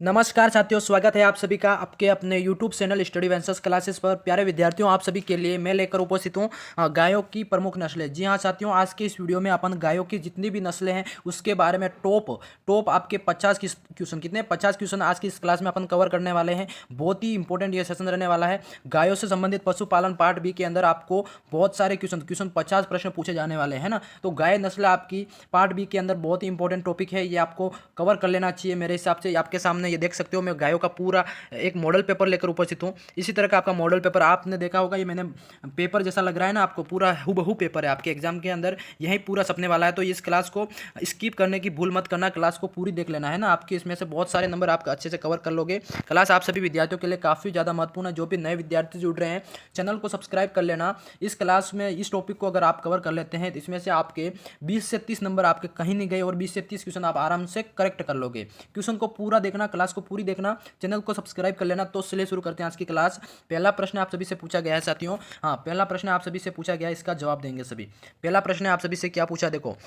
नमस्कार साथियों, स्वागत है आप सभी का आपके अपने YouTube चैनल स्टडी वेंसर्स क्लासेस पर। प्यारे विद्यार्थियों, आप सभी के लिए मैं लेकर उपस्थित हूँ गायों की प्रमुख नस्लें। जी हाँ साथियों, आज के इस वीडियो में अपन गायों की जितनी भी नस्लें हैं उसके बारे में टॉप आपके 50 क्वेश्चन, कितने 50 क्वेश्चन आज की इस क्लास में अपन कवर करने वाले हैं। बहुत ही इंपॉर्टेंट ये सेशन रहने वाला है। गायों से संबंधित पशुपालन पार्ट बी के अंदर आपको बहुत सारे क्वेश्चन 50 प्रश्न पूछे जाने वाले हैं ना। तो गाय नस्ल आपकी पार्ट बी के अंदर बहुत ही इंपॉर्टेंट टॉपिक है, ये आपको कवर कर लेना चाहिए मेरे हिसाब से। आपके सामने ये देख सकते हो, मैं गायों का पूरा एक मॉडल पेपर लेकर उपस्थित हूँ। इसी तरह का आपका मॉडल पेपर आपने देखा होगा, ये मैंने पेपर जैसा लग रहा है ना आपको, पूरा हूबहू पेपर है आपके एग्जाम के अंदर यही पूरा सपने वाला है। तो इस क्लास को स्किप करने की भूल मत करना, क्लास को पूरी देख लेना है ना। आपके इसमें से बहुत सारे नंबर आप अच्छे से कवर कर लोगे। क्लास आप सभी विद्यार्थियों के लिए काफ़ी ज़्यादा महत्वपूर्ण है। जो भी नए विद्यार्थी जुड़ रहे हैं, चैनल को सब्सक्राइब कर लेना। इस क्लास में इस टॉपिक को अगर आप कवर कर लेते हैं तो इसमें से आपके 20 से 30 नंबर आपके कहीं नहीं गए और 20 से 30 क्वेश्चन आप आराम से करेक्ट कर लोगे। क्वेश्चन को पूरा देखना, क्लास को पूरी देखना, चैनल को सब्सक्राइब कर लेना। तो चलिए शुरू करते हैं आज की क्लास। पहला प्रश्न आप सभी से पूछा गया है साथियों। हाँ, पहला प्रश्न आप सभी से पूछा गया है, इसका जवाब देंगे सभी। पहला प्रश्न आप सभी से क्या पूछा, देखो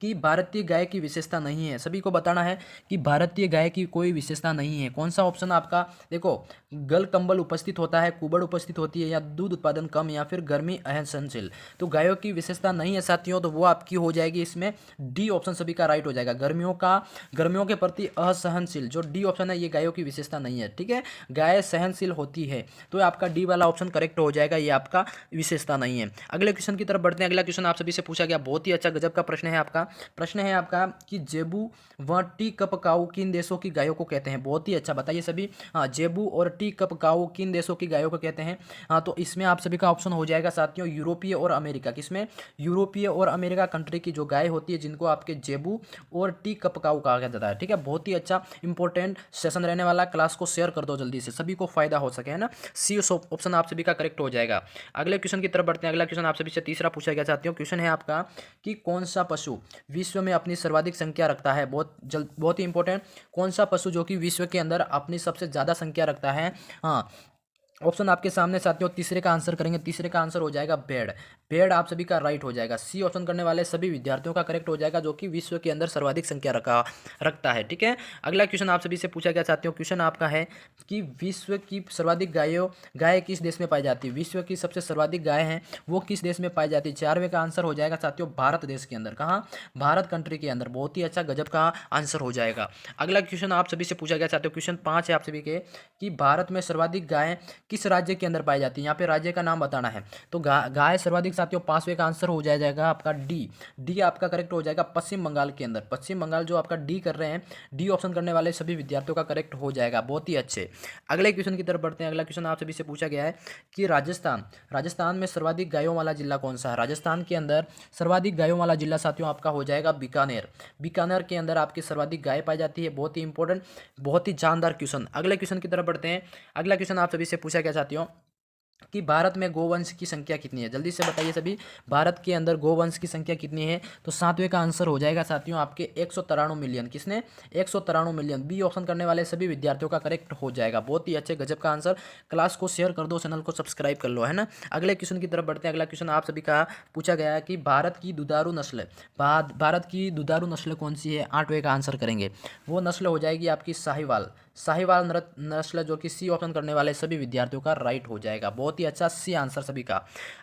कि भारतीय गाय की विशेषता नहीं है। सभी को बताना है कि भारतीय गाय की कोई विशेषता नहीं है। कौन सा ऑप्शन आपका, देखो, गल कंबल उपस्थित होता है, कुबड़ उपस्थित होती है, या दूध उत्पादन कम, या फिर गर्मी असहनशील। तो गायों की विशेषता नहीं है साथियों, तो वो आपकी हो जाएगी इसमें डी ऑप्शन सभी का राइट हो जाएगा। गर्मियों के प्रति असहनशील, जो डी ऑप्शन है ये गायों की विशेषता नहीं है। ठीक है, गाय सहनशील होती है, तो आपका डी वाला ऑप्शन करेक्ट हो जाएगा, ये आपका विशेषता नहीं है। अगले क्वेश्चन की तरफ बढ़ते हैं। अगला क्वेश्चन आप सभी से पूछा गया, बहुत ही अच्छा गजब का प्रश्न है आपका। प्रश्न है आपका कि जेबू व टी कप काऊ किन देशों की गायों को कहते हैं। बहुत ही अच्छा, बताइए सभी। हाँ, जेबू और टी कप काऊ किन देशों की गायों को कहते हैं। हाँ, तो इसमें आप सभी का ऑप्शन हो जाएगा साथियों यूरोपीय और अमेरिका। किसमें, यूरोपीय और अमेरिका कंट्री की जो गाय होती है, जिनको आपके जेबू और टी कप काऊ कहा जाता है। ठीक है, बहुत ही अच्छा इंपॉर्टेंट सेशन रहने वाला। क्लास को शेयर कर दो जल्दी से, सभी को फायदा हो सके, है ना। सी ऑप्शन आप सभी का करेक्ट हो जाएगा। अगले क्वेश्चन की तरफ बढ़ते हैं। अगला क्वेश्चन आप सभी से तीसरा पूछा गया साथियों। क्वेश्चन है आपका कि कौन सा पशु विश्व में अपनी सर्वाधिक संख्या रखता है। बहुत ही इंपॉर्टेंट, कौन सा पशु जो कि विश्व के अंदर अपनी सबसे ज़्यादा संख्या रखता है। हाँ, ऑप्शन आपके सामने साथियों, तीसरे का आंसर करेंगे। तीसरे का आंसर हो जाएगा भेड़। भेड़ आप सभी का राइट हो जाएगा। सी ऑप्शन करने वाले सभी विद्यार्थियों का करेक्ट हो जाएगा, जो कि विश्व के अंदर सर्वाधिक संख्या रखता है। ठीक है, अगला क्वेश्चन आप सभी से पूछा गया साथियों। क्वेश्चन आपका है कि विश्व की सर्वाधिक गाय किस देश में पाई जाती है। विश्व की सबसे सर्वाधिक गाय हैं वो किस देश में पाई जाती है। चारवें का आंसर हो जाएगा साथियों भारत देश के अंदर। कहाँ, भारत कंट्री के अंदर। बहुत ही अच्छा गजब का आंसर हो जाएगा। अगला क्वेश्चन आप सभी से पूछा गया साथियों। क्वेश्चन 5 है आप सभी के कि भारत में सर्वाधिक गायें किस राज्य के अंदर पाई जाती है। यहाँ पे राज्य का नाम बताना है। तो गाय सर्वाधिक साथियों 5वें का आंसर हो जाएगा आपका डी आपका करेक्ट हो जाएगा पश्चिम बंगाल के अंदर। पश्चिम बंगाल जो आपका डी कर रहे हैं, डी ऑप्शन करने वाले सभी विद्यार्थियों का करेक्ट हो जाएगा। बहुत ही अच्छे। अगले क्वेश्चन की तरफ बढ़ते हैं। अगला क्वेश्चन आप सभी से पूछा गया है कि राजस्थान में सर्वाधिक गायों वाला जिला कौन सा है। राजस्थान के अंदर सर्वाधिक गायों वाला जिला साथियों आपका हो जाएगा बीकानेर। बीकानेर के अंदर आपकी सर्वाधिक गाय पाई जाती है। बहुत ही इंपॉर्टेंट, बहुत ही जानदार क्वेश्चन। अगले क्वेश्चन की तरफ बढ़ते हैं। अगला क्वेश्चन आप सभी से पूछा गया साथियों कि भारत में गोवंश की संख्या कितनी है। जल्दी से बताइए सभी, भारत के अंदर गोवंश की संख्या कितनी है। तो 7वें का आंसर हो जाएगा साथियों आपके 193 मिलियन। किसने, 193 मिलियन। बी ऑप्शन करने वाले सभी विद्यार्थियों का करेक्ट हो जाएगा। बहुत ही अच्छे गजब का आंसर। क्लास को शेयर कर दो, चैनल को सब्सक्राइब कर लो, है ना। अगले क्वेश्चन की तरफ बढ़ते हैं। अगला क्वेश्चन आप सभी का पूछा गया है कि भारत की दुधारू नस्ल कौन सी है। 8वें का आंसर करेंगे। वो नस्ल हो जाएगी आपकी साहिवाल नस्ल, जो कि सी ऑप्शन करने वाले सभी विद्यार्थियों का राइट हो जाएगा। बहुत ही अच्छा सी आंसर सभी का।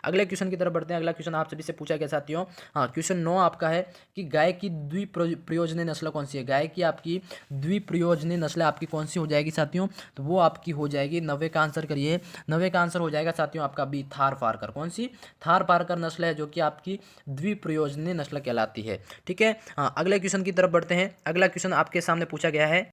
अगले क्वेश्चन की तरफ बढ़ते हैं। अगला क्वेश्चन आप सभी से पूछा गया साथियों। हाँ, क्वेश्चन 9 आपका है कि गाय की द्विप्रयोजनीय नस्ल कौन सी है। गाय की आपकी द्विप्रयोजनीय नस्ल आपकी कौन सी हो जाएगी साथियों। तो वो आपकी हो जाएगी, 90 का आंसर करिए। 90 का आंसर हो जाएगा साथियों आपका बी, थार पारकर। कौन सी, थार पारकर नस्ल है, जो कि आपकी द्विप्रयोजनीय नस्ल कहलाती है। ठीक है, हाँ, अगले क्वेश्चन की तरफ बढ़ते हैं। अगला क्वेश्चन आपके सामने पूछा गया है।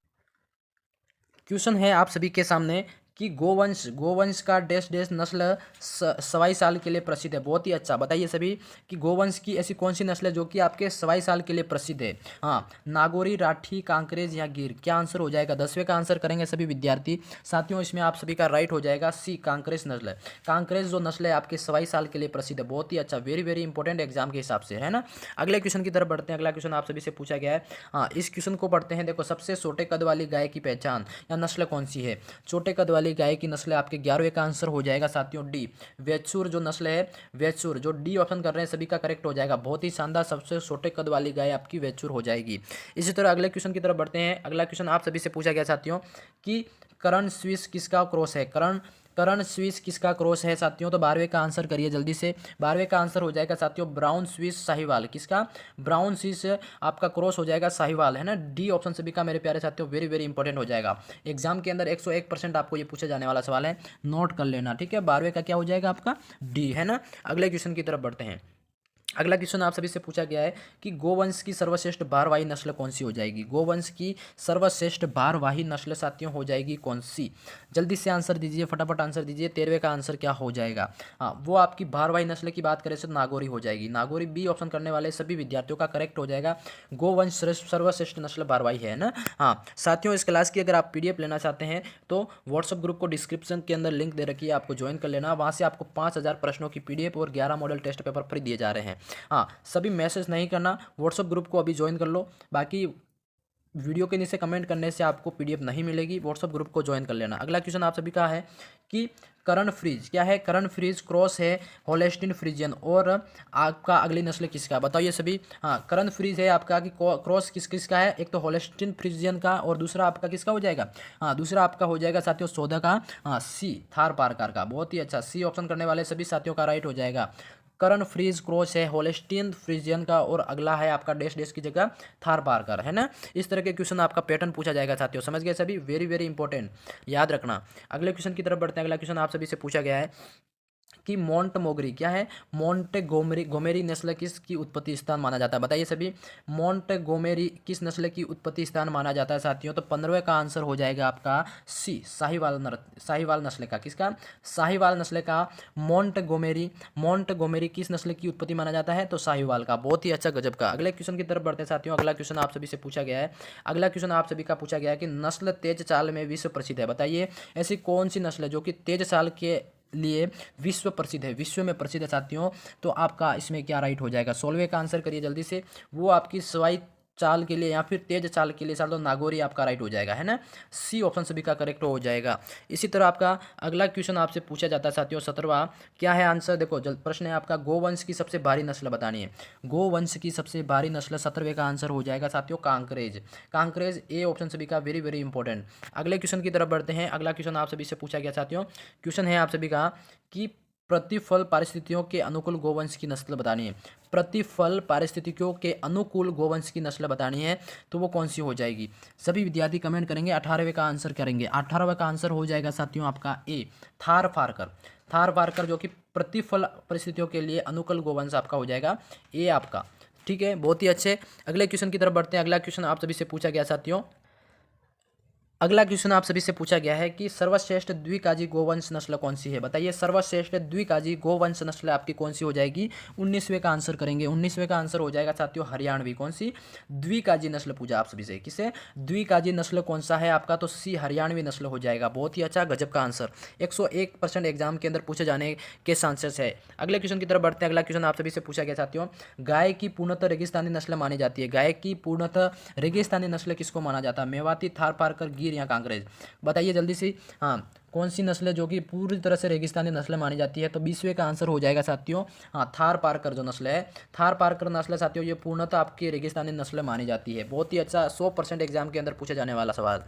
क्वेश्चन है आप सभी के सामने कि गोवंश का डैश डैश नस्ल सवाई साल के लिए प्रसिद्ध है। बहुत ही अच्छा, बताइए सभी कि गोवंश की ऐसी कौन सी नस्ल है जो कि आपके सवाई साल के लिए प्रसिद्ध है। हाँ, नागौरी, राठी, कांकरेज या गिर। क्या आंसर हो जाएगा। 10वें का आंसर करेंगे सभी विद्यार्थी साथियों। इसमें आप सभी का राइट हो जाएगा सी, कांकरेज नस्ल। कांकरेज जो नस्ल है आपके सवाई साल के लिए प्रसिद्ध है। बहुत ही अच्छा, वेरी वेरी इंपॉर्टेंट एग्जाम के हिसाब से, है ना। अगले क्वेश्चन की तरफ बढ़ते हैं। अगला क्वेश्चन आप सभी से पूछा गया है। हाँ, इस क्वेश्चन को पढ़ते हैं। देखो, सबसे छोटे कद वाली गाय की पहचान या नस्ल कौन सी है। छोटे कद वाली वाली गाय की नस्ल आपके 11वें का आंसर हो जाएगा साथियों डी। वेचूर जो नस्ल है, वेचूर जो डी ऑप्शन कर रहे हैं सभी का करेक्ट हो जाएगा। बहुत ही शानदार सबसे छोटे कद वाली गाय आपकी वेचूर हो जाएगी। इसी तरह अगले क्वेश्चन की तरफ बढ़ते हैं। अगला क्वेश्चन आप सभी से पूछा गया साथियों कि करण स्विस किसका क्रॉस है। करण स्विस किसका क्रॉस है साथियों, तो 12वें का आंसर करिए जल्दी से। 12वें का आंसर हो जाएगा साथियों ब्राउन स्विस साहिवाल। किसका? ब्राउन स्विस आपका क्रॉस हो जाएगा साहिवाल, है ना। डी ऑप्शन सभी का मेरे प्यारे साथियों वेरी वेरी इंपॉर्टेंट हो जाएगा। एग्जाम के अंदर 101% आपको ये पूछा जाने वाला सवाल है, नोट कर लेना, ठीक है। 12वें का क्या हो जाएगा आपका डी, है ना। अगले क्वेश्चन की तरफ बढ़ते हैं। अगला क्वेश्चन आप सभी से पूछा गया है कि गोवंश की सर्वश्रेष्ठ भारवाही नस्ल कौन सी हो जाएगी। गोवंश की सर्वश्रेष्ठ भारवाही नस्ल साथियों हो जाएगी कौन सी? जल्दी से आंसर दीजिए, फटाफट आंसर दीजिए। 13वें का आंसर क्या हो जाएगा? हाँ, वो आपकी भारवाही नस्ल की बात करें तो नागौरी हो जाएगी। नागौरी बी ऑप्शन करने वाले सभी विद्यार्थियों का करेक्ट हो जाएगा। गोवंश सर्वश्रेष्ठ नस्ल भारवाही है ना। हाँ साथियों, इस क्लास की अगर आप PDF लेना चाहते हैं तो व्हाट्सअप ग्रुप को डिस्क्रिप्शन के अंदर लिंक दे रखी है, आपको ज्वाइन कर लेना। वहाँ से आपको 5000 प्रश्नों की PDF और 11 मॉडल टेस्ट पेपर फ्री दिए जा रहे हैं। हाँ, सभी मैसेज नहीं करना, व्हाट्सअप ग्रुप को अभी ज्वाइन कर लो। बाकी वीडियो के नीचे कमेंट करने से आपको PDF नहीं मिलेगी, व्हाट्सअप ग्रुप को ज्वाइन कर लेना। अगला क्वेश्चन आप सभी का है कि करण फ्रीज क्या है? करण फ्रीज क्रॉस है होलेस्टीन फ्रीजियन और आपका अगली नस्ल किसका? बताइए सभी। हाँ, करण फ्रीज है आपका कि क्रॉस किसका है? एक तो होलेस्टीन फ्रीजियन का और दूसरा आपका किसका हो जाएगा? हाँ, दूसरा आपका हो जाएगा साथियों सौदा का, हाँ सी थार पारकर का। बहुत ही अच्छा, सी ऑप्शन करने वाले सभी साथियों का राइट हो जाएगा। करण फ्रीज क्रॉस है होलेस्टीन फ्रीजियन का और अगला है आपका डैश डैश की जगह थार पारकर, है ना। इस तरह के क्वेश्चन आपका पैटर्न पूछा जाएगा साथियों, समझ गए सभी? वेरी वेरी इंपॉर्टेंट, याद रखना। अगले क्वेश्चन की तरफ बढ़ते हैं। अगला क्वेश्चन आप सभी से पूछा गया है कि मोंट मोगरी क्या है? मोंटे गोमेरी नस्ल किसकी उत्पत्ति स्थान माना जाता है? बताइए सभी। मोंटे गोमेरी किस नस्ल की उत्पत्ति स्थान माना जाता है साथियों? तो 15वें का आंसर हो जाएगा आपका सी साहिवाल नस्ल का। किसका? साहिवाल नस्ल का मोंट गोमेरी किस नस्ल की उत्पत्ति माना जाता है? तो साहिवाल का। बहुत ही अच्छा, गजब का। अगले क्वेश्चन की तरफ बढ़ते हैं साथियों। अगला क्वेश्चन आप सभी से पूछा गया है। अगला क्वेश्चन आप सभी का पूछा गया है कि नस्ल तेज चाल में विश्व प्रसिद्ध है। बताइए ऐसी कौन सी नस्ल है जो कि तेज चाल के लिए विश्व प्रसिद्ध है, विश्व में प्रसिद्ध है साथियों? तो आपका इसमें क्या राइट हो जाएगा? 16वें का आंसर करिए जल्दी से। वो आपकी सवाई चाल के लिए या फिर तेज चाल के लिए साथियों नागौरी आपका राइट हो जाएगा, है ना। सी ऑप्शन सभी का करेक्ट हो जाएगा। इसी तरह आपका अगला क्वेश्चन आपसे पूछा जाता है साथियों 17वां। क्या है आंसर? देखो प्रश्न है आपका गोवंश की सबसे भारी नस्ल बतानी है। गोवंश की सबसे भारी नस्ल 17वें का आंसर हो जाएगा साथियों कांकरेज। ए ऑप्शन सभी का वेरी वेरी इंपॉर्टेंट। अगले क्वेश्चन की तरफ बढ़ते हैं। अगला क्वेश्चन आप सभी से पूछा गया साथियों, क्वेश्चन है आप सभी का कि प्रतिफल पारिस्थितियों के अनुकूल गोवंश की नस्ल बतानी है। प्रतिफल पारिस्थितियों के अनुकूल गोवंश की नस्ल बतानी है, तो वो कौन सी हो जाएगी? सभी विद्यार्थी कमेंट करेंगे, 18वें का आंसर करेंगे। 18वें का आंसर हो जाएगा साथियों आपका ए थार पारकर जो कि प्रतिफल परिस्थितियों के लिए अनुकूल गोवंश आपका हो जाएगा ए आपका, ठीक है। बहुत ही अच्छे। अगले क्वेश्चन की तरफ बढ़ते हैं। अगला क्वेश्चन आप सभी से पूछा गया साथियों। अगला क्वेश्चन आप सभी से पूछा गया है कि सर्वश्रेष्ठ द्विकाजी गोवंश नस्ल कौन सी है? बताइए सर्वश्रेष्ठ द्विकाजी गोवंश नस्ल आपकी कौन सी हो जाएगी? 19वें का आंसर करेंगे। 19वें का आंसर हो जाएगा साथियों हरियाणवी। कौन सी? द्विकाजी नस्ल पूछा आप सभी से, किसे? द्विकाजी नस्ल कौन सा है आपका? तो सी हरियाणवी नस्ल हो जाएगा। बहुत ही अच्छा, गजब का आंसर। 101% एग्जाम के अंदर पूछे जाने के चांसेस है। अगले क्वेश्चन की तरफ बढ़ते हैं। अगला क्वेश्चन आप सभी से पूछा गया साथियों, गाय की पूर्णतः रेगिस्तानी नस्ल मानी जाती है। गाय की पूर्णतः रेगिस्तानी नस्ल किसको माना जाता है? मेवाती, थार पारकर, गिर या कांकरेज? बताइए जल्दी से। हाँ, कौन सी नस्ल है जो कि पूरी तरह से रेगिस्तानी नस्ल मानी जाती है? तो 20वें का आंसर हो जाएगा साथियों हाँ थार पारकर जो नस्ल है, थार पारकर नस्ल साथियों ये पूर्णतः आपकी रेगिस्तानी नस्ल मानी जाती है। बहुत ही अच्छा, 100% एग्जाम के अंदर पूछे जाने वाला सवाल।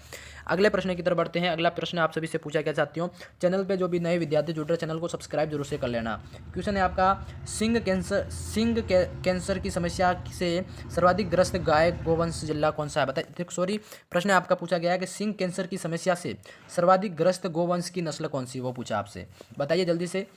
अगले प्रश्न की तरफ बढ़ते हैं। अगला प्रश्न आप सभी से पूछा गया साथियों, चैनल पर जो भी नए विद्यार्थी जुड़ रहे चैनल को सब्सक्राइब जरूर से कर लेना। क्वेश्चन है आपका, सिंग कैंसर की समस्या से सर्वाधिक ग्रस्त गाय गोवंश जिला कौन सा है? बताइए। सॉरी, प्रश्न आपका पूछा गया है कि सिंग कैंसर की समस्या से सर्वाधिक ग्रस्त गोवंश की नस्ल कौन सी, वो पूछा आपसे। बताइए जल्दी से।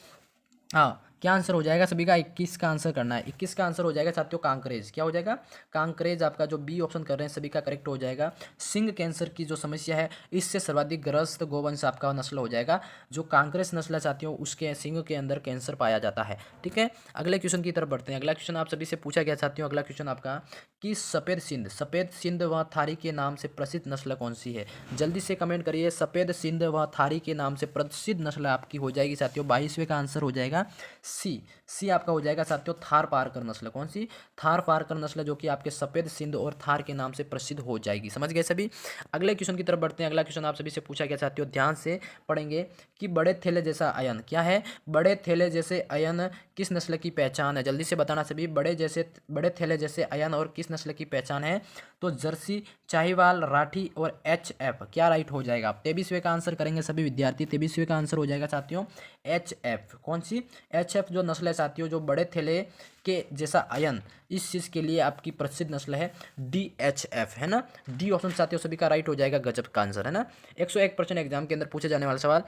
हाँ, क्या आंसर हो जाएगा सभी का? 21 का आंसर करना है। 21 का आंसर हो जाएगा साथियों कांकरेज। क्या हो जाएगा? कांकरेज आपका जो बी ऑप्शन कर रहे हैं सभी का करेक्ट हो जाएगा। सिंग कैंसर की जो समस्या है इससे सर्वाधिक ग्रस्त गोवंश आपका नस्ल हो जाएगा जो कांकरेज नस्ल है साथियों, उसके सिंग के अंदर कैंसर पाया जाता है। ठीक है, अगले क्वेश्चन की तरफ बढ़ते हैं। अगला क्वेश्चन आप सभी से पूछा गया साथियों। अगला क्वेश्चन आपका कि सफ़ेद सिंध व थारी के नाम से प्रसिद्ध नस्ल कौन सी है? जल्दी से कमेंट करिए। सफ़ेद सिंध व थारी के नाम से प्रसिद्ध नस्ल आपकी हो जाएगी साथियों। 22वें का आंसर हो जाएगा सी आपका हो जाएगा साथियों थार पारकर नस्ल। कौन सी? थार पारकर नस्ल, जो कि आपके सफ़ेद सिंध और थार के नाम से प्रसिद्ध हो जाएगी। समझ गए सभी। अगले क्वेश्चन की तरफ बढ़ते हैं। अगला क्वेश्चन आप सभी से पूछा गया साथियों, ध्यान से पढ़ेंगे कि बड़े थैले जैसा अयन क्या है? बड़े थैले जैसे अयन किस नस्ल की पहचान है? जल्दी से बताना सभी। बड़े थैले जैसे अयन और किस नस्ल की पहचान है? तो जर्सी, शाहीवाल, राठी और HF। क्या राइट हो जाएगा? 23वें का आंसर करेंगे सभी विद्यार्थी। 23वें का आंसर हो जाएगा साथियों HF। कौन सी? HF जो नस्ल है साथियों, जो बड़े थैले के जैसा अयन, इस चीज़ के लिए आपकी प्रसिद्ध नस्ल है DHF, है ना। डी ऑप्शन साथियों सभी का राइट हो जाएगा। गजब का आंसर है ना। 101% एग्जाम के अंदर पूछे जाने वाला सवाल।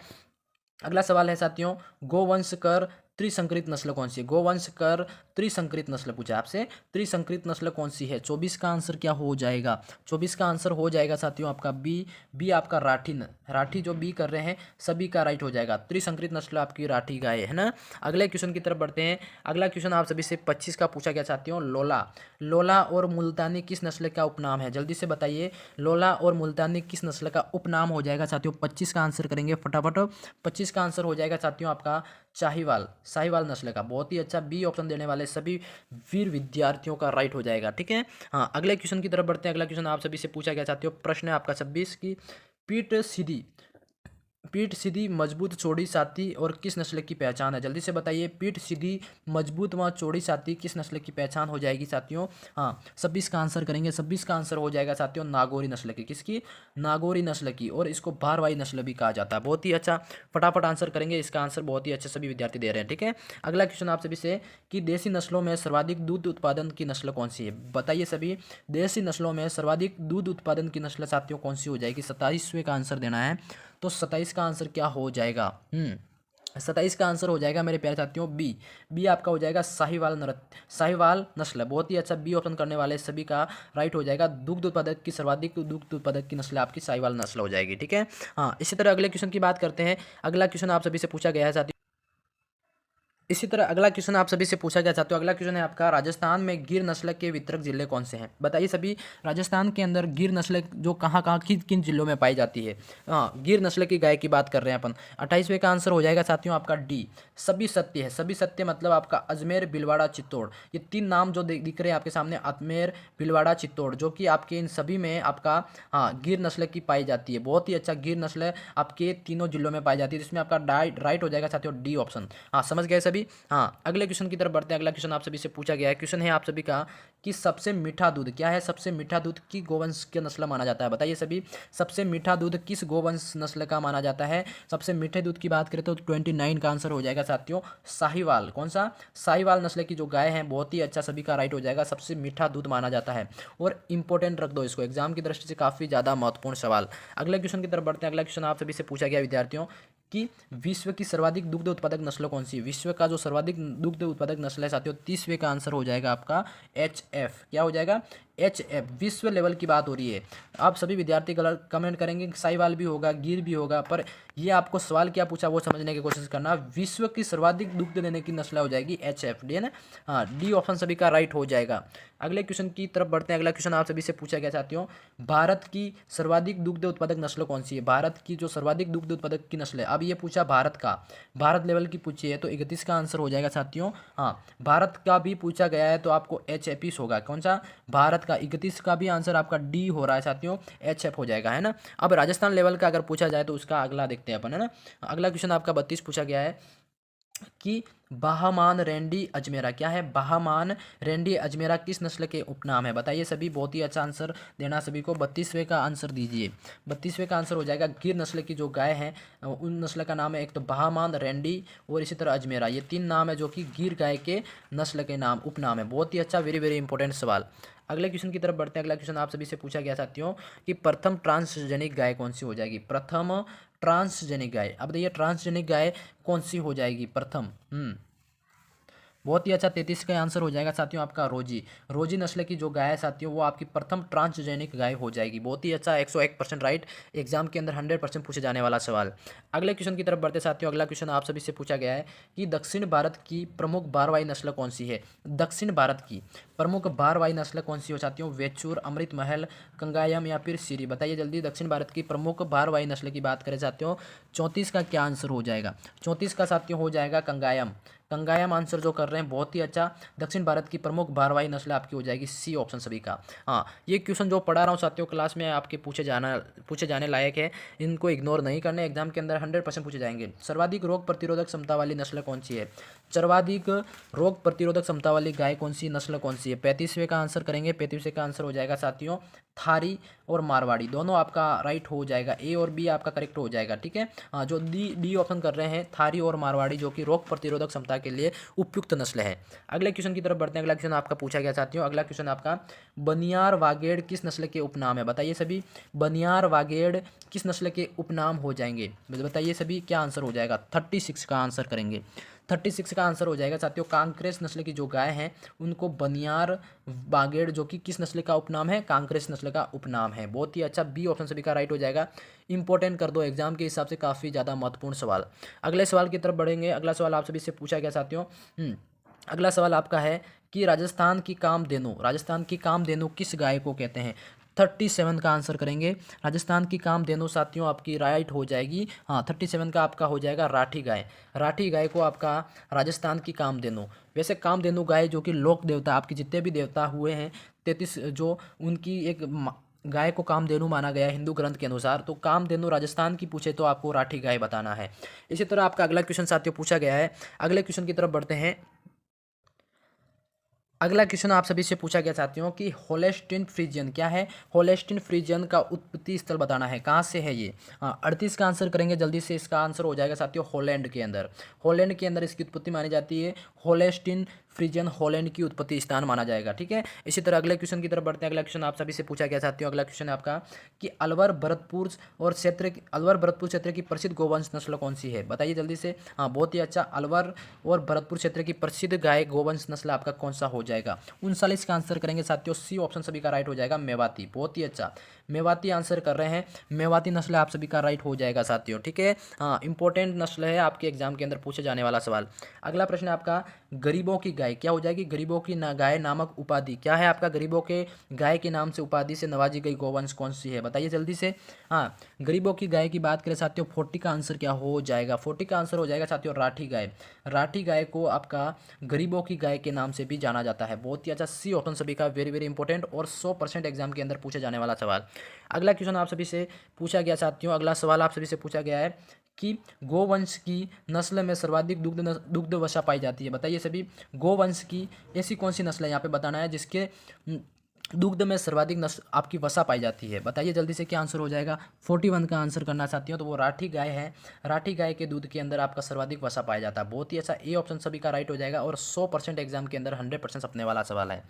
अगला सवाल है साथियों, गोवंशकर त्रिसंकरित नस्ल कौन सी है? गोवंशकर त्रिसंकरित नस्ल पूछा आपसे। त्रिसंकरित नस्ल कौन सी है? 24 का आंसर क्या हो जाएगा? 24 का आंसर हो जाएगा साथियों आपका बी आपका राठी जो बी कर रहे हैं सभी का राइट हो जाएगा। त्रिसंकरित नस्ल आपकी राठी गाय है ना। अगले क्वेश्चन की तरफ बढ़ते हैं। अगला क्वेश्चन आप सभी से 25 का पूछा गया साथियों, लोला और मुल्तानी किस नस्ल का उपनाम है? जल्दी से बताइए, लोला और मुल्तानी किस नस्ल का उपनाम हो जाएगा साथियों? 25 का आंसर करेंगे फटाफट। 25 का आंसर हो जाएगा साथियों आपका शाहीवाल नस्ल का। बहुत ही अच्छा, बी ऑप्शन देने वाले सभी वीर विद्यार्थियों का राइट हो जाएगा। ठीक है। हाँ, अगले क्वेश्चन की तरफ बढ़ते हैं। अगला क्वेश्चन आप सभी से पूछा गया साथियों, प्रश्न है आपका 26 की, पीठ सीधी मजबूत चौड़ी छाती और किस नस्ल की पहचान है? जल्दी से बताइए, पीठ सीधी मजबूत व चौड़ी छाती किस नस्ल की पहचान हो जाएगी साथियों? हाँ, 26 का आंसर करेंगे। 26 का आंसर हो जाएगा साथियों नागौरी नस्ल की। किसकी? नागौरी नस्ल की। और इसको भारवाही नस्ल भी कहा जाता है। बहुत ही अच्छा, फटाफट आंसर करेंगे। इसका आंसर बहुत ही अच्छा सभी विद्यार्थी दे रहे हैं। ठीक है। अगला क्वेश्चन आप सभी से कि देसी नस्लों में सर्वाधिक दूध उत्पादन की नस्ल कौन सी है? बताइए सभी, देसी नस्लों में सर्वाधिक दूध उत्पादन की नस्ल साथियों कौन सी हो जाएगी? 27वें का आंसर देना है। तो 27 का आंसर क्या हो जाएगा? 27 का आंसर हो जाएगा मेरे प्यारे साथियों बी आपका हो जाएगा शाहीवाल नस्ल। बहुत ही अच्छा, बी ऑप्शन करने वाले सभी का राइट हो जाएगा। दुग्ध उत्पादक की सर्वाधिक दुग्ध उत्पादक की नस्ल आपकी शाहीवाल नस्ल हो जाएगी। ठीक है। हाँ, इसी तरह अगले क्वेश्चन की बात करते हैं। अगला क्वेश्चन आप सभी से पूछा गया है साथियों। इसी तरह अगला क्वेश्चन आप सभी से पूछा गया साथियों। अगला क्वेश्चन है आपका, राजस्थान में गिर नस्ल के वितरक जिले कौन से हैं? बताइए सभी, राजस्थान के अंदर गिर नस्ल जो कहाँ कहाँ किन किन जिलों में पाई जाती है? हाँ, गिर नस्ल की गाय की बात कर रहे हैं अपन। 28वें का आंसर हो जाएगा साथियों आपका डी, सभी सत्य है। सभी सत्य मतलब आपका अजमेर, भीलवाड़ा, चित्तौड़, ये 3 नाम जो दिख रहे हैं आपके सामने, अजमेर, भीलवाड़ा, चित्तौड़, जो कि आपके इन सभी में आपका हाँ गिर नस्ल की पाई जाती है। बहुत ही अच्छा, गिर नस्ल आपके तीनों जिलों में पाई जाती है, जिसमें आपका राइट हो जाएगा साथियों डी ऑप्शन। हाँ, समझ गए सभी। हाँ, अगले क्वेश्चन की तरफ बढ़ते हैं। अगला क्वेश्चन आप सभी से पूछा गया है। क्वेश्चन है आप सभी का कि सबसे मीठा दूध क्या है? सबसे मीठा दूध की गोवंश के नस्ल माना जाता है? बताइए सभी, सबसे मीठा दूध किस गोवंश नस्ल का माना जाता है? सबसे मीठे दूध की बात करें तो 29 का आंसर हो जाएगा साथियों शाहीवाल। कौन सा? शाहीवाल नस्ल की जो गाय है। बहुत ही अच्छा, सभी का राइट हो जाएगा। सबसे मीठा दूध माना जाता है। और इंपॉर्टेंट रख दो इसको, एग्जाम की दृष्टि से काफ़ी ज़्यादा महत्वपूर्ण सवाल। अगले क्वेश्चन की तरफ बढ़ते हैं। अगला क्वेश्चन आप सभी से पूछा गया विद्यार्थियों कि विश्व की सर्वाधिक दुग्ध उत्पादक नस्ल कौन सी है? विश्व का जो सर्वाधिक दुग्ध उत्पादक नस्ल है साथियों, 30वें का आंसर हो जाएगा आपका HF। क्या हो जाएगा? HF। विश्व लेवल की बात हो रही है। आप सभी विद्यार्थी गलत कमेंट करेंगे, शाहीवाल भी होगा, गिर भी होगा, पर ये आपको सवाल क्या पूछा वो समझने की कोशिश करना। विश्व की सर्वाधिक दुग्ध देने की नस्ल हो जाएगी HF, डी है ना। हाँ, डी ऑप्शन सभी का राइट हो जाएगा। अगले क्वेश्चन की तरफ बढ़ते हैं। अगला क्वेश्चन आप सभी से पूछा गया साथियों, भारत की सर्वाधिक दुग्ध उत्पादक नस्ल कौन सी है? भारत की जो सर्वाधिक दुग्ध उत्पादक की नस्ल है, अब ये पूछा भारत का, भारत लेवल की पूछी है, तो 31 का आंसर हो जाएगा साथियों। हाँ, भारत का भी पूछा गया है तो आपको HF होगा। कौन सा? भारत का। 31 का भी आंसर आपका डी हो रहा है साथियों, HF हो जाएगा, है ना। अब राजस्थान लेवल का अगर पूछा जाए तो उसका अगला देखते हैं अपन, है ना। अगला क्वेश्चन आपका 32 पूछा गया है कि बाहमान रेंडी अजमेरा क्या है? बाहमान रेंडी अजमेरा किस नस्ल के उपनाम है? बताइए सभी, बहुत ही अच्छा आंसर देना सभी को। 32वें का आंसर दीजिए। 32वें का आंसर हो जाएगा गिर नस्ल की जो गाय है उन नस्ल का नाम है एक तो बाहमान, रेंडी और इसी तरह अजमेरा। ये 3 नाम है जो कि गिर गाय के नस्ल के नाम उपनाम है। बहुत ही अच्छा, वेरी वेरी इंपॉर्टेंट सवाल। अगले क्वेश्चन की तरफ बढ़ते हैं। अगला क्वेश्चन आप सभी से पूछा गया साथियों कि प्रथम ट्रांसजेनिक गाय कौन सी हो जाएगी? प्रथम ट्रांसजेनिक गाय। अब देखिए, ट्रांसजेनिक गाय कौन सी हो जाएगी प्रथम? बहुत ही अच्छा, 33 का आंसर हो जाएगा साथियों आपका रोजी नस्ल की जो गाय है साथियों, वो आपकी प्रथम ट्रांसजेनिक गाय हो जाएगी। बहुत ही अच्छा, 101% राइट। एग्जाम के अंदर 100% पूछे जाने वाला सवाल। अगले क्वेश्चन की तरफ बढ़ते साथियों। अगला क्वेश्चन आप सभी से पूछा गया है कि दक्षिण भारत की प्रमुख भारवाही नस्ल कौन सी है? दक्षिण भारत की प्रमुख भारवाही नस्ल कौन सी हो साथियों? वेचूर, अमृत महल, कंगायम या फिर सीरी? बताइए जल्दी, दक्षिण भारत की प्रमुख भारवाही नस्ल की बात करें साथियों, 34 का क्या आंसर हो जाएगा? 34 का साथियों हो जाएगा कंगायम। कंगायम आंसर जो कर रहे हैं बहुत ही अच्छा। दक्षिण भारत की प्रमुख भारवाही नस्ल आपकी हो जाएगी सी ऑप्शन सभी का। हाँ, ये क्वेश्चन जो पढ़ा रहा हूँ साथियों क्लास में आपके पूछे जाने लायक है, इनको इग्नोर नहीं करने, एग्जाम के अंदर 100% पूछे जाएंगे। सर्वाधिक रोग प्रतिरोधक क्षमता वाली नस्ल कौन सी है? सर्वाधिक रोग प्रतिरोधक क्षमता वाली गाय कौन सी नस्ल कौन सी है? 35वें का आंसर करेंगे। 35वें का आंसर हो जाएगा साथियों थारी और मारवाड़ी, दोनों आपका राइट हो जाएगा, ए और बी आपका करेक्ट हो जाएगा। ठीक है, हाँ, जो डी ऑप्शन कर रहे हैं थारी और मारवाड़ी जो कि रोग प्रतिरोधक क्षमता के लिए उपयुक्त नस्ल है। अगले क्वेश्चन की तरफ बढ़ते हैं। अगला क्वेश्चन आपका पूछा गया साथियों, अगला क्वेश्चन आपका बनियार वागेड़ किस नस्ल के उपनाम है? बताइए सभी, बनियार वागेड़ किस नस्ल के उपनाम हो जाएंगे? बताइए सभी, क्या आंसर हो जाएगा? 36 का आंसर करेंगे। 36 का आंसर हो जाएगा साथियों कांक्रेस नस्ल की जो गाय हैं उनको बनियार बागेड़ जो कि किस नस्ल का उपनाम है? कांक्रेस नस्ल का उपनाम है। बहुत ही अच्छा, बी ऑप्शन सभी का राइट हो जाएगा। इंपॉर्टेंट कर दो एग्जाम के हिसाब से, काफ़ी ज़्यादा महत्वपूर्ण सवाल। अगले सवाल की तरफ बढ़ेंगे। अगला सवाल आप सभी से पूछा गया साथियों। अगला सवाल आपका है कि राजस्थान की कामधेनु किस गाय को कहते हैं? 37 का आंसर करेंगे। राजस्थान की कामधेनु साथियों आपकी राइट हो जाएगी। हाँ, 37 का आपका हो जाएगा राठी गाय। राठी गाय को आपका राजस्थान की कामधेनु। वैसे कामधेनु गाय जो कि लोक देवता, आपके जितने भी देवता हुए हैं 33, जो उनकी एक गाय को कामधेनु माना गया है हिंदू ग्रंथ के अनुसार, तो कामधेनु राजस्थान की पूछे तो आपको राठी गाय बताना है। इसी तरह आपका अगला क्वेश्चन साथियों पूछा गया है। अगले क्वेश्चन की तरफ बढ़ते हैं। अगला क्वेश्चन आप सभी से पूछा गया साथियों कि होलेस्टीन फ्रीजियन क्या है? होलेस्टीन फ्रीजियन का उत्पत्ति स्थल बताना है, कहाँ से है ये? 38 का आंसर करेंगे जल्दी से। इसका आंसर हो जाएगा साथियों हॉलैंड के अंदर। हॉलैंड के अंदर इसकी उत्पत्ति मानी जाती है। होलेस्टीन फ्रीजियन हॉलैंड की उत्पत्ति स्थान माना जाएगा। ठीक है, इसी तरह अगले क्वेश्चन की तरफ बढ़ते हैं। अगला क्वेश्चन आप सभी से पूछा गया साथियों। अगला क्वेश्चन है आपका कि अलवर भरतपुर क्षेत्र की प्रसिद्ध गोवंश नस्ल कौन सी है? बताइए जल्दी से। हाँ, बहुत ही अच्छा, अलवर और भरतपुर क्षेत्र की प्रसिद्ध गाय गोवंश नस्ल आपका कौन सा हो जाएगा? 39 का आंसर करेंगे साथियों। सी ऑप्शन सभी का राइट हो जाएगा मेवाती। बहुत ही अच्छा, मेवाती आंसर कर रहे हैं। मेवाती नस्ल आप सभी का राइट हो जाएगा साथियों। ठीक है, हाँ, इंपॉर्टेंट नस्ल है, आपके एग्जाम के अंदर पूछे जाने वाला सवाल। अगला प्रश्न आपका गरीबों की गाय क्या हो जाएगी? गरीबों की गाय नामक उपाधि क्या है आपका? गरीबों के गाय के नाम से उपाधि से नवाजी गई गौवंश कौन सी है? बताइए जल्दी से। हाँ, गरीबों की गाय की बात करें साथियों, 40 का आंसर क्या हो जाएगा? 40 का आंसर हो जाएगा साथियों राठी गाय। राठी गाय को आपका गरीबों की गाय के नाम से भी जाना जाता है। बहुत ही अच्छा, सी ऑप्शन सभी का वेरी वेरी इंपॉर्टेंट और 100% एग्जाम के अंदर पूछे जाने वाला सवाल। अगला क्वेश्चन आप सभी से पूछा गया साथियों। अगला सवाल आप सभी से पूछा गया है कि गोवंश की नस्ल में सर्वाधिक दुग्ध वसा पाई जाती है। बताइए सभी, गोवंश की ऐसी कौन सी नस्ल है यहाँ पे बताना है जिसके दुग्ध में सर्वाधिक नस्ल आपकी वसा पाई जाती है? बताइए जल्दी से, क्या आंसर हो जाएगा? 41 का आंसर करना चाहती हो तो वो राठी गाय है। राठी गाय के दूध के अंदर आपका सर्वाधिक वसा पाया जाता है। बहुत ही अच्छा, ए ऑप्शन सभी का राइट हो जाएगा और 100% एग्जाम के अंदर 100% अपने वाला सवाल है।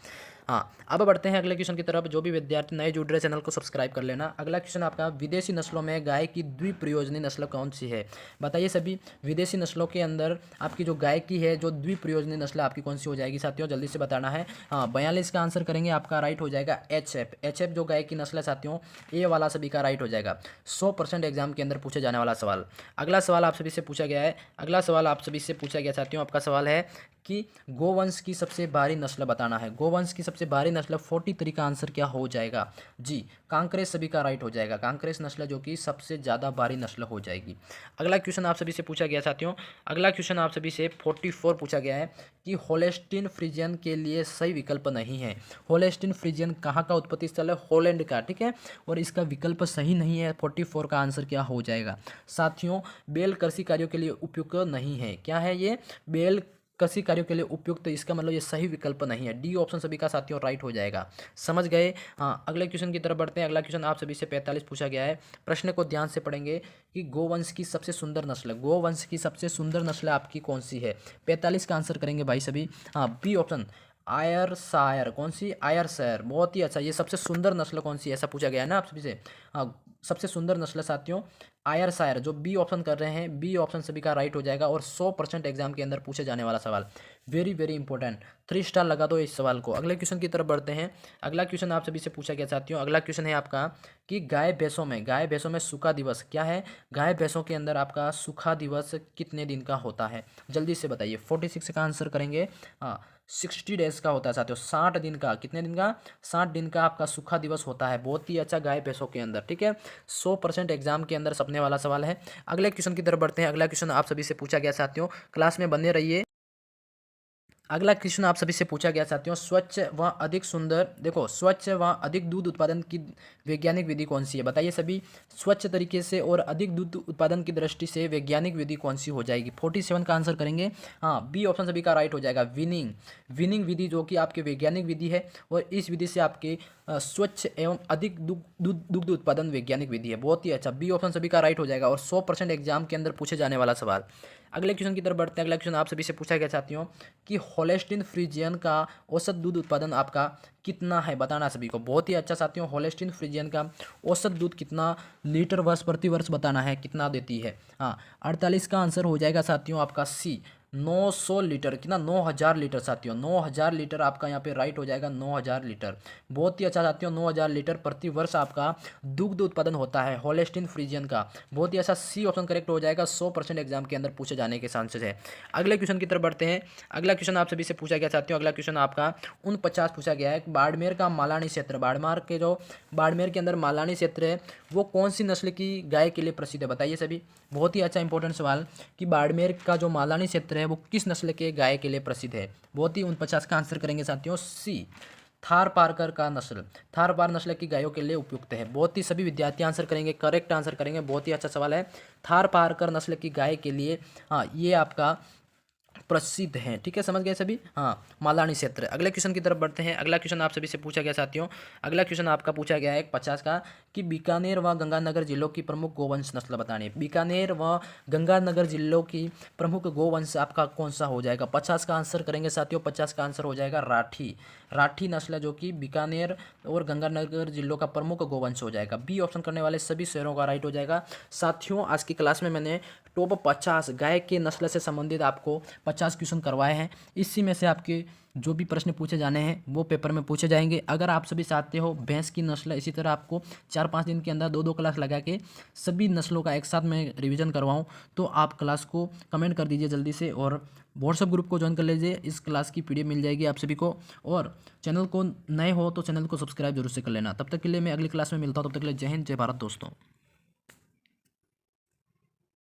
हाँ, अब बढ़ते हैं अगले क्वेश्चन की तरफ। जो भी विद्यार्थी नए जुड़ रहे चैनल को सब्सक्राइब कर लेना। अगला क्वेश्चन आपका विदेशी नस्लों में गाय की द्विप्रयोजनी नस्ल कौन सी है? बताइए सभी, विदेशी नस्लों के अंदर आपकी जो गाय की है जो द्विप्रयोजनी नस्ल आपकी कौन सी हो जाएगी साथियों? जल्दी से बताना है। हाँ, 42 का आंसर करेंगे, आपका राइट हो जाएगा HF। HF जो गाय की नस्ल है साथियों, ए वाला सभी का राइट हो जाएगा। 100% एग्जाम के अंदर पूछे जाने वाला सवाल। अगला सवाल आप सभी से पूछा गया है। अगला सवाल आप सभी से पूछा गया साथियों, आपका सवाल है कि गोवंश की सबसे भारी नस्ल बताना है। गोवंश की सबसे भारी नस्ल 43 का आंसर क्या हो जाएगा? जी, कांक्रेस सभी का राइट हो जाएगा। कांक्रेस नस्ल जो कि सबसे ज़्यादा भारी नस्ल हो जाएगी। अगला क्वेश्चन आप सभी से पूछा गया साथियों। अगला क्वेश्चन आप सभी से 44 पूछा गया है कि होलेस्टीन फ्रीजियन के लिए सही विकल्प नहीं है। होलेस्टीन फ्रीजियन कहाँ का उत्पत्ति स्थल है? हॉलैंड का। ठीक है, और इसका विकल्प सही नहीं है। 44 का आंसर क्या हो जाएगा साथियों? बेल कृषि कार्यों के लिए उपयुक्त नहीं है। क्या है ये? बेल कृषि कार्यों के लिए उपयुक्त, इसका मतलब ये सही विकल्प नहीं है। डी ऑप्शन सभी का साथियों राइट हो जाएगा। समझ गए? हाँ, अगले क्वेश्चन की तरफ बढ़ते हैं। अगला क्वेश्चन आप सभी से 45 पूछा गया है। प्रश्न को ध्यान से पढ़ेंगे कि गोवंश की सबसे सुंदर नस्ल, गोवंश की सबसे सुंदर नस्ल आपकी कौन सी है? 45 का आंसर करेंगे भाई सभी। हाँ, बी ऑप्शन आयरशायर। कौन सी? आयरशायर। बहुत ही अच्छा, ये सबसे सुंदर नस्ल कौन सी है ऐसा पूछा गया है ना आप सभी से। हाँ, सबसे सुंदर नस्ल साथियों आयरशायर, जो बी ऑप्शन कर रहे हैं, बी ऑप्शन सभी का राइट हो जाएगा और 100% एग्जाम के अंदर पूछे जाने वाला सवाल। वेरी वेरी इंपॉर्टेंट, 3 स्टार लगा दो इस सवाल को। अगले क्वेश्चन की तरफ बढ़ते हैं। अगला क्वेश्चन आप सभी से पूछा गया साथियों। अगला क्वेश्चन है आपका कि गाय भैंसों में सूखा दिवस क्या है? गाय भैंसों के अंदर आपका सूखा दिवस कितने दिन का होता है? जल्दी से बताइए। 46 का आंसर करेंगे। हाँ, 60 डेज का होता है साथियों, 60 दिन का। कितने दिन का? 60 दिन का आपका सूखा दिवस होता है। बहुत ही अच्छा, गाय भैंसों के अंदर। ठीक है, 100% एग्जाम के अंदर सपने वाला सवाल है। अगले क्वेश्चन की तरफ बढ़ते हैं। अगला क्वेश्चन आप सभी से पूछा गया साथियों। क्लास में बने रहिए। अगला क्वेश्चन आप सभी से पूछा गया साथियों, स्वच्छ व अधिक सुंदर, देखो स्वच्छ व अधिक दूध उत्पादन की वैज्ञानिक विधि कौन सी है, बताइए सभी। स्वच्छ तरीके से और अधिक दूध उत्पादन की दृष्टि से वैज्ञानिक विधि कौन सी हो जाएगी? 47 का आंसर करेंगे। हाँ, बी ऑप्शन सभी का राइट हो जाएगा, विनिंग। विनिंग विधि जो कि आपकी वैज्ञानिक विधि है और इस विधि से आपके स्वच्छ एवं अधिक दुग्ध उत्पादन वैज्ञानिक विधि है। बहुत ही अच्छा, बी ऑप्शन सभी का राइट हो जाएगा और 100% एग्जाम के अंदर पूछे जाने वाला सवाल। अगले क्वेश्चन की तरफ बढ़ते हैं। अगला क्वेश्चन आप सभी से पूछा गया साथियों कि होलेस्टीन फ्रीजियन का औसत दूध उत्पादन आपका कितना है, बताना सभी को। बहुत ही अच्छा साथियों, होलेस्टीन फ्रीजियन का औसत दूध कितना लीटर प्रति वर्ष बताना है, कितना देती है। हाँ, 48 का आंसर हो जाएगा साथियों आपका सी, 900 लीटर, कितना 9000 लीटर साथियों, 9000 लीटर आपका यहाँ पे राइट हो जाएगा, 9000 लीटर। बहुत ही अच्छा साथियों, 9000 लीटर प्रति वर्ष आपका दुग्ध उत्पादन होता है होलेस्टीन फ्रीजियन का। बहुत ही अच्छा, सी ऑप्शन करेक्ट हो जाएगा, 100% एग्जाम के अंदर पूछे जाने के चांसेस है। अगले क्वेश्चन की तरफ बढ़ते हैं। अगला क्वेश्चन आप सभी से पूछा गया साथियों, अगला क्वेश्चन आपका 49 पूछा गया है। बाड़मेर का मालानी क्षेत्र, बाड़मेर के अंदर मालानी क्षेत्र है, वो कौन सी नस्ल की गाय के लिए प्रसिद्ध है, बताइए सभी। बहुत ही अच्छा इंपॉर्टेंट सवाल कि बाड़मेर का जो मालानी क्षेत्र है वो किस नस्ल के गाय के लिए प्रसिद्ध है। बहुत ही 49 का आंसर करेंगे साथियों, सी थारपारकर का नस्ल, थारपार नस्ल की गायों के लिए उपयुक्त है। बहुत ही सभी विद्यार्थी आंसर करेंगे, करेक्ट आंसर करेंगे। बहुत ही अच्छा सवाल है, थारपारकर नस्ल की गाय के लिए हाँ ये आपका प्रसिद्ध हैं। ठीक है, समझ गए सभी। हाँ, मालानी क्षेत्र। अगले क्वेश्चन की तरफ बढ़ते हैं। अगला क्वेश्चन आप सभी से पूछा गया साथियों, अगला क्वेश्चन आपका पूछा गया है 50 का कि बीकानेर व गंगानगर जिलों की प्रमुख गोवंश नस्ल बतानी है। बीकानेर व गंगानगर जिलों की प्रमुख गोवंश आपका कौन सा हो जाएगा? 50 का आंसर करेंगे साथियों, 50 का आंसर हो जाएगा राठी। राठी नस्ल जो कि बीकानेर और गंगानगर जिलों का प्रमुख गोवंश हो जाएगा। बी ऑप्शन करने वाले सभी शहरों का राइट हो जाएगा। साथियों, आज की क्लास में मैंने टॉप 50 गाय के नस्ल से संबंधित आपको 50 क्वेश्चन करवाए हैं। इसी में से आपके जो भी प्रश्न पूछे जाने हैं वो पेपर में पूछे जाएंगे। अगर आप सभी चाहते हो भैंस की नस्ल इसी तरह आपको 4-5 दिन के अंदर 2-2 क्लास लगा के सभी नस्लों का एक साथ मैं रिवीजन करवाऊं, तो आप क्लास को कमेंट कर दीजिए जल्दी से और व्हाट्सएप ग्रुप को ज्वाइन कर लीजिए। इस क्लास की पीडीएफ मिल जाएगी आप सभी को। और चैनल को नए हो तो चैनल को सब्सक्राइब जरूर से कर लेना। तब तक के लिए मैं अगली क्लास में मिलता हूँ। तब तक के लिए जय हिंद, जय भारत दोस्तों।